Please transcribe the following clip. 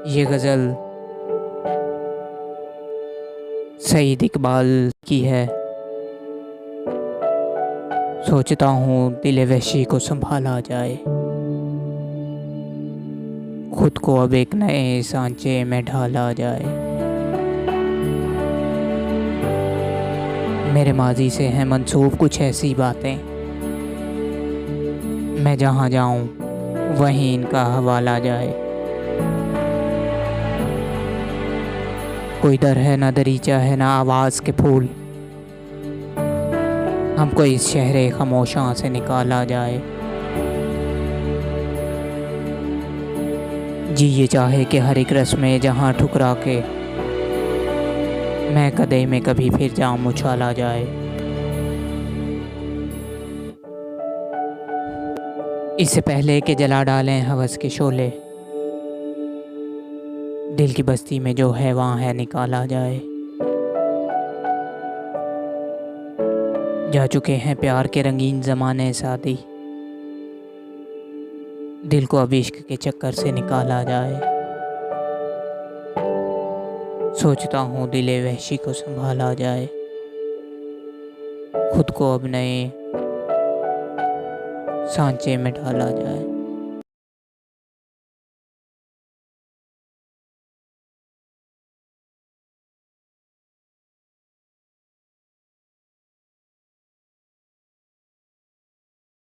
ये गज़ल सईद इकबाल की है। सोचता हूँ दिल वहशी को संभाला जाए, खुद को अब एक नए सांचे में ढाला जाए। मेरे माजी से हैं मंसूब कुछ ऐसी बातें, मैं जहाँ जाऊँ वहीं इनका हवाला जाए। कोई दर है ना दरीचा है ना आवाज़ के फूल, हमको इस शहरे खामोशां से निकाला जाए। जी ये चाहे कि हर एक रस्में जहाँ ठुकरा के मैं कदे में कभी फिर जाम उछाला जाए। इससे पहले कि जला डालें हवस के शोले, दिल की बस्ती में जो है वहाँ है निकाला जाए। जा चुके हैं प्यार के रंगीन ज़माने साथी, दिल को अब इश्क के चक्कर से निकाला जाए। सोचता हूँ दिले वहशी को संभाला जाए, खुद को अब नए सांचे में ढाला जाए।